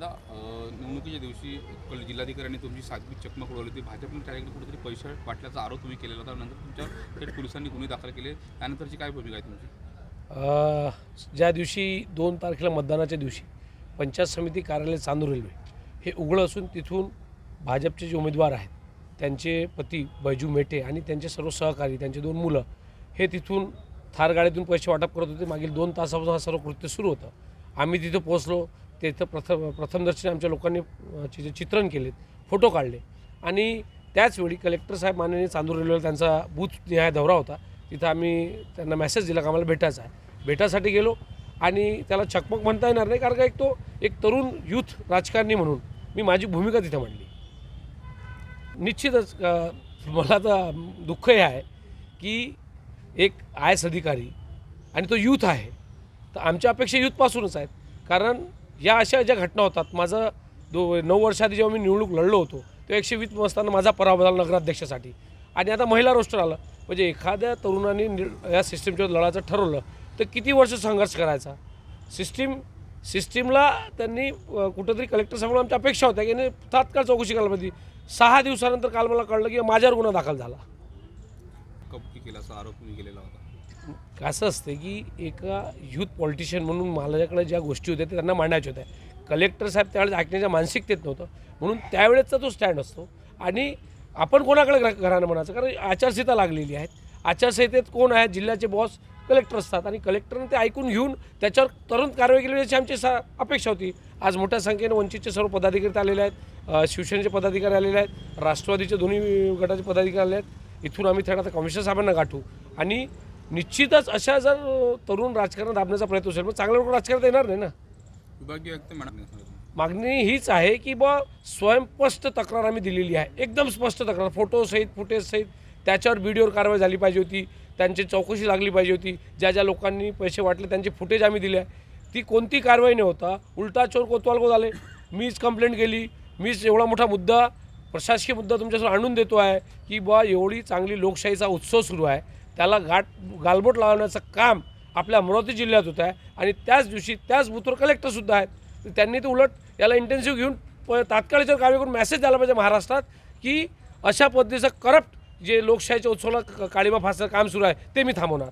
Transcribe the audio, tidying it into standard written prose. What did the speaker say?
दादा निवडणुकीच्या दिवशी जिल्हाधिकाऱ्यांनी तुमची सातवी चकमक उडवली होती. भाजपने त्याकडे कुठेतरी पैसे वाटल्याचा आरोप तुम्ही केलेला होता. नंतर तुमच्या थेट पोलिसांनी गुन्हे दाखल केले. त्यानंतरची काय भूमिका आहे तुमची? ज्या दिवशी 2 तारखेला मतदानाच्या दिवशी पंचायत समिती कार्यालय चांदूर रेल्वे हे उघडं असून तिथून भाजपचे जे उमेदवार आहेत त्यांचे पती बैजू मेटे आणि त्यांचे सर्व सहकारी त्यांचे 2 मुलं हे तिथून थार गाडीतून पैसे वाटप करत होते. मागील 2 तासापासून हा सर्व कृत्य सुरू होतं. आम्ही तिथं पोहोचलो. तिथं प्रथमदर्शनी आमच्या लोकांनी चित्रण केलेत, फोटो काढले आणि त्याचवेळी कलेक्टर साहेब माननीय चांदूर रेल्वेला त्यांचा बूथ निहाय दौरा होता. तिथं आम्ही त्यांना मेसेज दिला की आम्हाला भेटायचं आहे. भेटासाठी गेलो आणि त्याला चकमक म्हणता येणार नाही, कारण का एक तरुण यूथ राजकारणी म्हणून मी माझी भूमिका तिथं मांडली. निश्चितच मला तर दुःख हे आहे की एक आय एस अधिकारी आणि तो यूथ आहे, तर आमच्या अपेक्षा यूथपासूनच आहेत. कारण या अशा ज्या घटना होतात, माझं 9 वर्षाआधी जेव्हा मी निवडणूक लढलो होतो तेव्हा 120 असताना माझा पराभव झाला नगराध्यक्षासाठी आणि आता महिला रोस्टर आलं. म्हणजे एखाद्या तरुणाने या सिस्टीमच्या लढायचं ठरवलं तर किती वर्ष संघर्ष करायचा. सिस्टीमला त्यांनी कुठंतरी कलेक्टर समोर आमच्या अपेक्षा होत्या की तात्काळ चौकशी करायला पाहिजे. 6 दिवसानंतर काल मला कळलं की माझ्यावर गुन्हा दाखल झाला. कबुली केल्याचा आरोप तुम्ही केलेला होता. असं असते की एका यूथ पॉलिटिशियन म्हणून माझ्याकडे ज्या गोष्टी होत्या त्या त्यांना मांडायच्या होत्या. कलेक्टर साहेब त्यावेळेस ऐकण्याच्या मानसिकतेत नव्हतं, म्हणून त्यावेळेसचा तो स्टँड असतो. आणि आपण कोणाकडे घरानं म्हणायचं, कारण आचारसंहिता लागलेली आहे. आचारसंहितेत कोण आहे, जिल्ह्याचे बॉस कलेक्टर असतात आणि कलेक्टरने ते ऐकून घेऊन त्याच्यावर तुरंत कारवाई केली याची आमची अपेक्षा होती. आज मोठ्या संख्येने वंचितचे सर्व पदाधिकारी आलेले आहेत, शिवसेनेचे पदाधिकारी आलेले आहेत, राष्ट्रवादीचे दोन्ही गटाचे पदाधिकारी आले आहेत. इथून आम्ही थेट आता कमिशनर साहेबांना गाठू आणि निश्चितच अशा जर तरुण राजकारणात दाबण्याचा प्रयत्न असेल मग चांगलं लोक राजकारणात येणार नाही ना. विभागीय आयुक्त मागणी हीच आहे की स्वयंस्पष्ट तक्रार आम्ही दिलेली आहे, एकदम स्पष्ट तक्रार, फोटोसहित फुटेजसहित. त्याच्यावर व्हिडिओवर कारवाई झाली पाहिजे होती, त्यांची चौकशी लागली पाहिजे होती. ज्या ज्या लोकांनी पैसे वाटले त्यांचे फुटेज आम्ही दिले आहे. ती कोणती कारवाई न होता उलटा चोर कोतवाल को झाले. मीच कंप्लेंट केली, मीच एवढा मोठा मुद्दा, प्रशासकीय मुद्दा तुमच्यासमोर आणून देतो आहे की एवढी चांगली लोकशाहीचा उत्सव सुरू आहे, त्याला गालबोट लावण्याचं काम आपल्या अमरावती जिल्ह्यात होत आहे. आणि त्याच दिवशी त्याच बूथवर कलेक्टरसुद्धा आहेत. तर त्यांनी तर उलट याला इंटेन्सिव्ह घेऊन तात्काळच्या कारवाई करून मेसेज द्यायला पाहिजे महाराष्ट्रात की अशा पद्धतीचं करप्ट जे लोकशाहीच्या उत्सवाला काळीमा फासचं काम सुरू आहे ते मी थांबवणार.